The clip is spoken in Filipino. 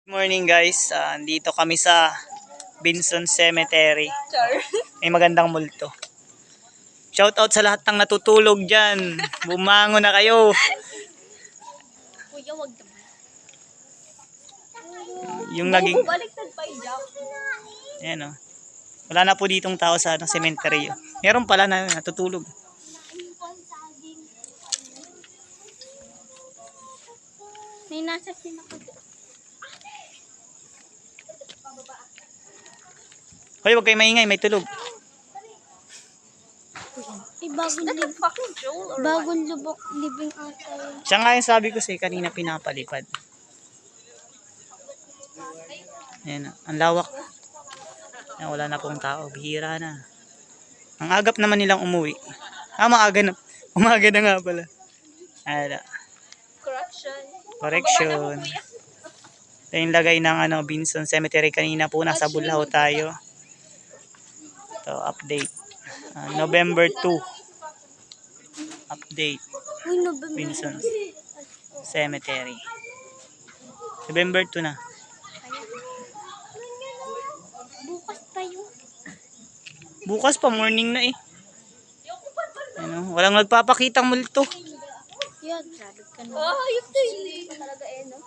Morning guys, dito kami sa Binson Cemetery. Char. May magandang multo. Shout out sa lahat ng natutulog dyan. Bumangon na kayo. Kuya, wag naman. Yung naging... Baliktad pa iyak. Ayan o. Wala na po ditong tao sa cemetery. Meron pala na natutulog. May nasa pinaka. Hoy, huwag kayo maingay, may tulog. Bagong lubok living ata yun. Siya nga yung sabi ko sa'yo kanina pinapalipad. Ayan o, ang lawak. Ayan, wala na pong tao, bihira na. Ang agap naman nilang umuwi. Maaga na. Umaga na nga pala. Ayan. Correction. Ito yung lagay ng Binson Cemetery. Kanina po nasa Bulao tayo. Ito, update. November 2. Update. Binson Cemetery. November 2 na. Bukas pa yun. Bukas pa, morning na eh. Ano, walang nagpapakitang multo. Yan, sabi ka na. Oh, yun din. Talaga eh, no?